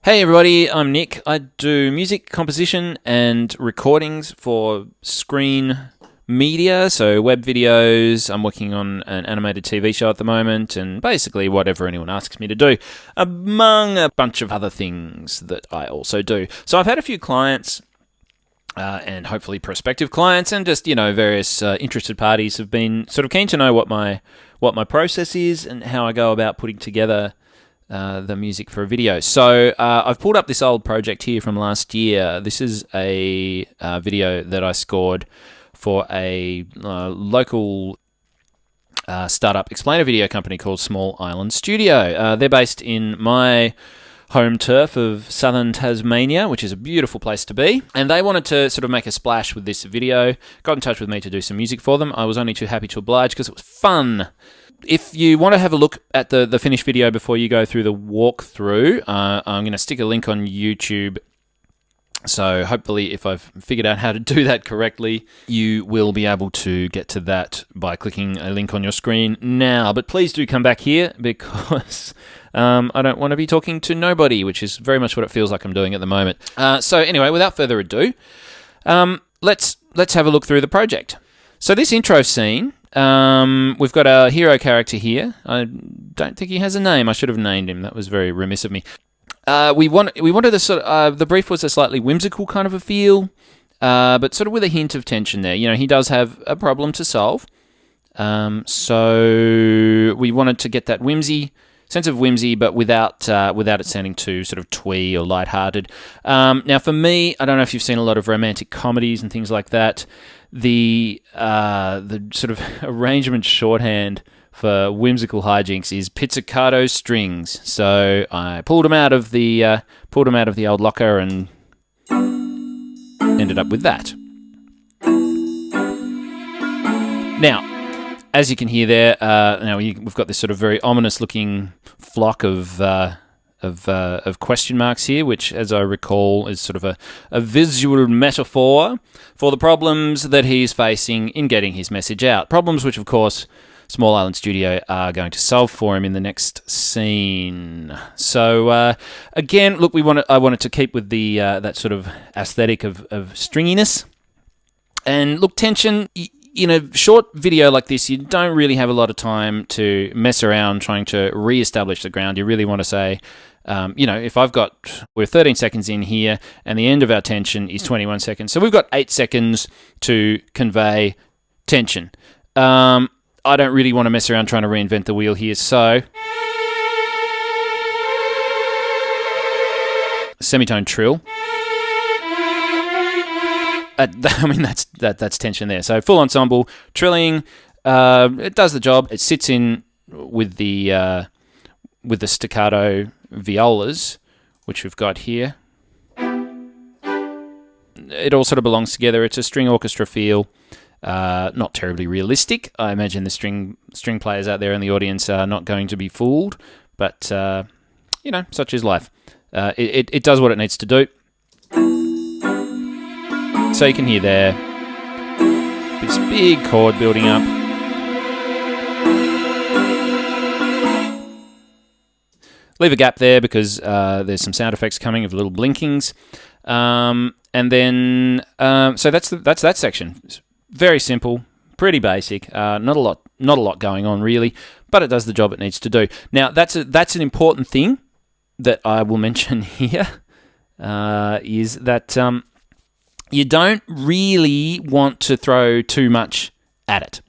Hey everybody, I'm Nick. I do music composition and recordings for screen media, so web videos. I'm working on an animated TV show at the moment, and basically whatever anyone asks me to do, among a bunch of other things that I also do. So I've had a few clients, and hopefully prospective clients, and just various interested parties have been sort of keen to know what my process is and how I go about putting together the music for a video. So I've pulled up this old project here from last year. This is a video that I scored for a local startup explainer video company called Small Island Studio. They're based in my home turf of southern Tasmania, which is a beautiful place to be. And they wanted to sort of make a splash with this video, got in touch with me to do some music for them. I was only too happy to oblige because it was fun. If you want to have a look at the finished video before you go through the walkthrough, I'm going to stick a link on YouTube. So hopefully if I've figured out how to do that correctly, you will be able to get to that by clicking a link on your screen now. But please do come back here because I don't want to be talking to nobody, which is very much what it feels like I'm doing at the moment. So anyway, without further ado, let's have a look through the project. So this intro scene, we've got our hero character here. I don't think he has a name. I should have named him. That was very remiss of me. We wanted a sort of, the brief was a slightly whimsical kind of a feel, but sort of with a hint of tension there. He does have a problem to solve. So we wanted to get that sense of whimsy, but without it sounding too sort of twee or lighthearted. Now for me, I don't know if you've seen a lot of romantic comedies and things like that. The sort of arrangement shorthand for whimsical hijinks is pizzicato strings. So I pulled them out of the old locker and ended up with that. Now, as you can hear there, we've got this sort of very ominous-looking flock of question marks here, which, as I recall, is sort of a visual metaphor for the problems that he's facing in getting his message out. Problems which, of course, Small Island Studio are going to solve for him in the next scene. So, again, look, I wanted to keep with the that sort of aesthetic of stringiness. And look, tension. In a short video like this, you don't really have a lot of time to mess around trying to re-establish the ground. You really want to say, if we're 13 seconds in here and the end of our tension is 21 seconds. So we've got 8 seconds to convey tension. I don't really want to mess around trying to reinvent the wheel here. So semitone trill. That's tension there. So full ensemble trilling, it does the job. It sits in with the staccato violas, which we've got here. It all sort of belongs together. It's a string orchestra feel, not terribly realistic. I imagine the string players out there in the audience are not going to be fooled, but such is life. It does what it needs to do. So you can hear there, this big chord building up. Leave a gap there because there's some sound effects coming of little blinkings. And then, so that's that section. It's very simple, pretty basic, not a lot going on really, but it does the job it needs to do. Now, that's an important thing that I will mention here, is that you don't really want to throw too much at it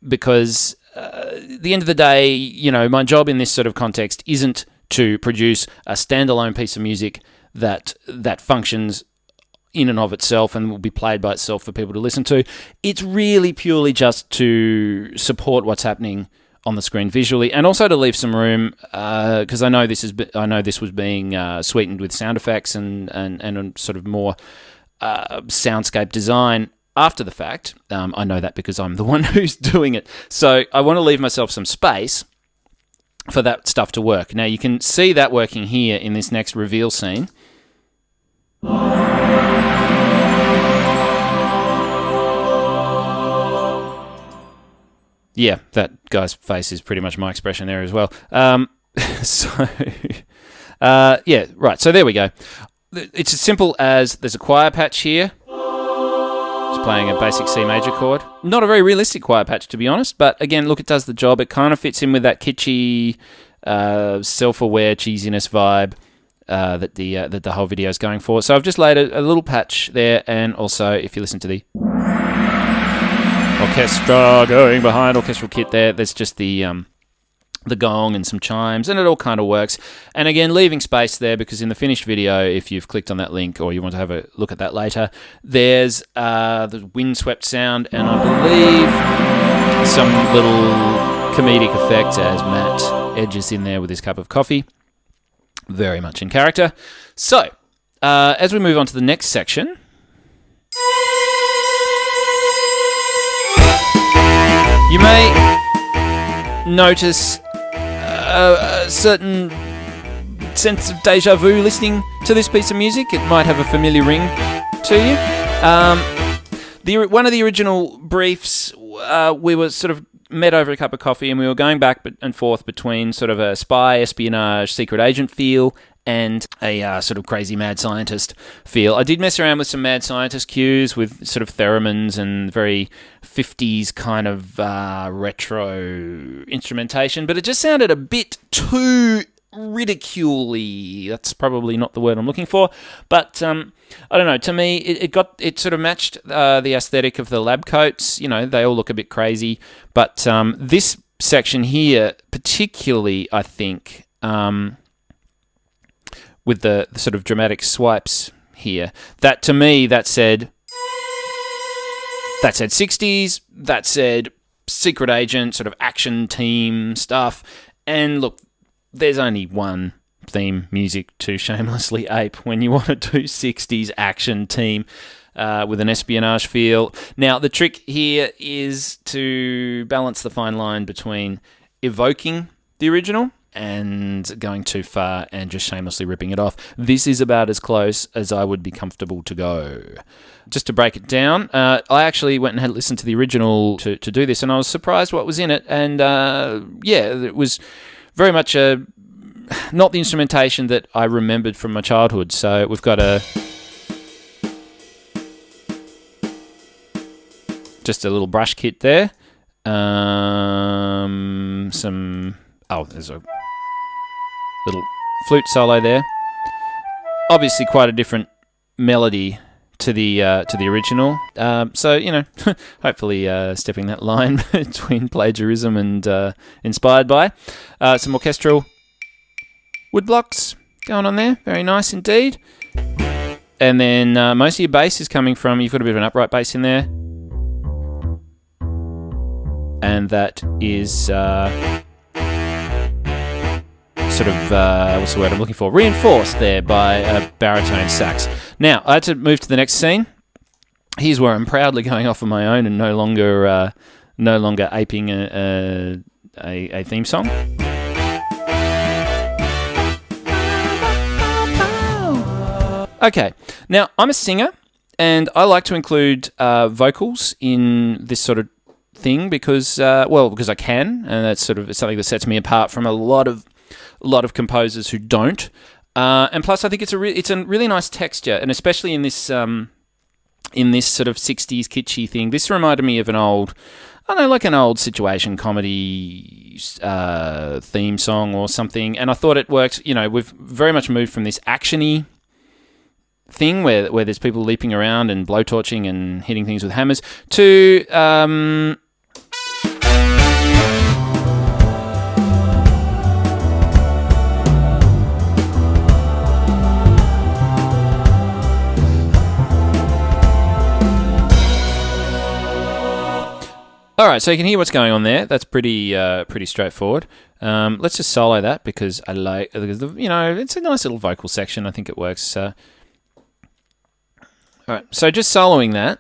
because at the end of the day, my job in this sort of context isn't to produce a standalone piece of music that functions in and of itself and will be played by itself for people to listen to. It's really purely just to support what's happening on the screen visually, and also to leave some room because I know this was being sweetened with sound effects and sort of more soundscape design after the fact. I know that because I'm the one who's doing it. So I want to leave myself some space for that stuff to work. Now you can see that working here in this next reveal scene. Yeah, that guy's face is pretty much my expression there as well. So Yeah, right. So there we go. It's as simple as there's a choir patch here. Just playing a basic C major chord. Not a very realistic choir patch, to be honest, but again, look, it does the job. It kind of fits in with that kitschy, self-aware cheesiness vibe that the whole video is going for. So I've just laid a little patch there, and also if you listen to the orchestra going behind, orchestral kit there's just the gong and some chimes, and it all kind of works. And again, leaving space there because in the finished video, if you've clicked on that link or you want to have a look at that later, there's the windswept sound and I believe some little comedic effect as Matt edges in there with his cup of coffee. Very much in character. So, as we move on to the next section, you may notice a certain sense of deja vu listening to this piece of music. It might have a familiar ring to you. One of the original briefs, we were sort of met over a cup of coffee and we were going back and forth between sort of a spy, espionage, secret agent feel and a sort of crazy mad scientist feel. I did mess around with some mad scientist cues with sort of theremins and very 50s kind of retro instrumentation, but it just sounded a bit too ridicule-y. That's probably not the word I'm looking for, but I don't know. To me, it sort of matched the aesthetic of the lab coats. You know, they all look a bit crazy, but this section here, particularly, I think, with the sort of dramatic swipes here, that to me that said 60s, that said secret agent sort of action team stuff, and look, there's only one theme music to shamelessly ape when you want to do 60s action team with an espionage feel. Now, the trick here is to balance the fine line between evoking the original and going too far and just shamelessly ripping it off. This is about as close as I would be comfortable to go. Just to break it down, I actually went and had listened to the original to do this, and I was surprised what was in it, and it was very much not the instrumentation that I remembered from my childhood. So we've got just a little brush kit there. There's a little flute solo there. Obviously quite a different melody to the original. So, you know, hopefully stepping that line between plagiarism and inspired by. Some orchestral woodblocks going on there. Very nice indeed. And then most of your bass is coming from, you've got a bit of an upright bass in there. And that is sort of, what's the word I'm looking for? Reinforced there by a baritone sax. Now, I had to move to the next scene. Here's where I'm proudly going off on my own and no longer aping a theme song. Okay, now I'm a singer and I like to include vocals in this sort of thing because I can, and that's sort of something that sets me apart from a lot of composers who don't. And plus, I think it's a really nice texture, and especially in this sort of 60s kitschy thing. This reminded me of an old situation comedy theme song or something, and I thought it worked. You know, we've very much moved from this actiony thing where there's people leaping around and blowtorching and hitting things with hammers to all right, so you can hear what's going on there. That's pretty straightforward. Let's just solo that because it's a nice little vocal section. I think it works. All right, so just soloing that.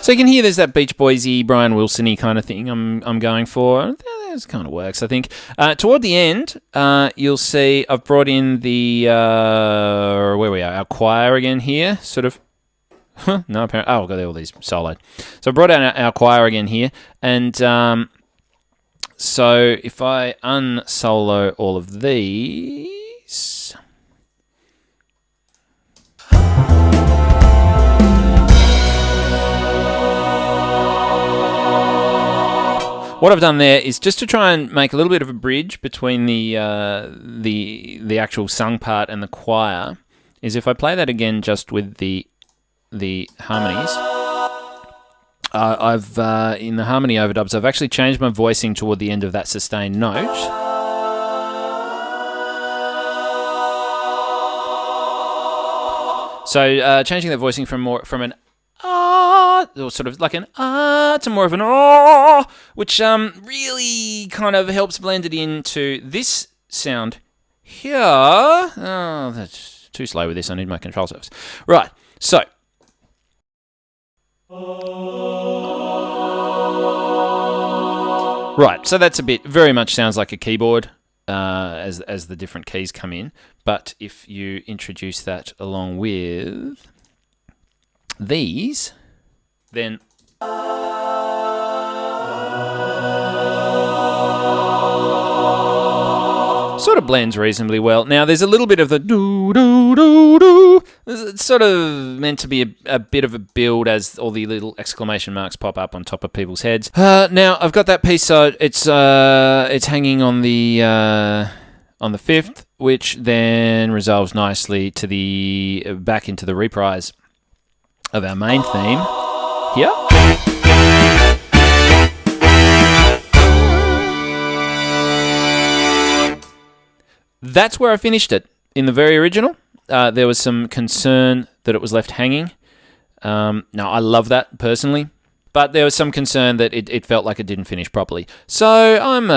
So you can hear there's that Beach Boys-y, Brian Wilson-y kind of thing I'm going for. This kind of works, I think. Toward the end, you'll see I've brought in the, our choir again here, sort of No, apparently. Oh, I've got all these soloed. So I brought out our choir again here, and so if I unsolo all of these. What I've done there is just to try and make a little bit of a bridge between the actual sung part and the choir. Is if I play that again just with the harmonies. I've in the harmony overdubs, I've actually changed my voicing toward the end of that sustained note. So changing that voicing from an or sort of like an to more of an which really kind of helps blend it into this sound here. Oh, that's too slow with this. I need my control surface. Right, so. Right, so that's very much sounds like a keyboard as the different keys come in. But if you introduce that along with these, then sort of blends reasonably well. Now, there's a little bit of the do-do-do-do. It's sort of meant to be a bit of a build as all the little exclamation marks pop up on top of people's heads. Now, I've got that piece, so it's hanging on the fifth, which then resolves nicely to back into the reprise of our main theme here. That's where I finished it. In the very original, there was some concern that it was left hanging. Now, I love that personally, but there was some concern that it felt like it didn't finish properly. So I'm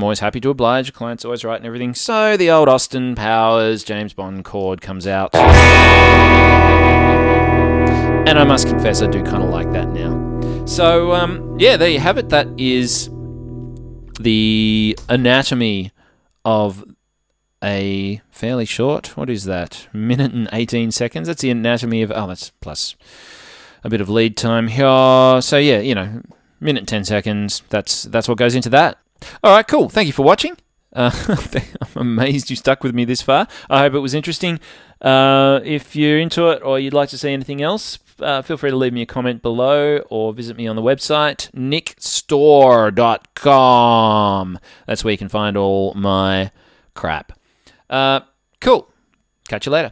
always happy to oblige. Client's always right and everything. So the old Austin Powers James Bond chord comes out. And I must confess, I do kind of like that now. So, there you have it. That is the anatomy of a fairly short, what is that, minute and 18 seconds. That's the anatomy of, that's plus a bit of lead time here. So, minute and 10 seconds. That's what goes into that. All right, cool. Thank you for watching. I'm amazed you stuck with me this far. I hope it was interesting. If you're into it or you'd like to see anything else, feel free to leave me a comment below or visit me on the website, nickstore.com. That's where you can find all my crap. Cool. Catch you later.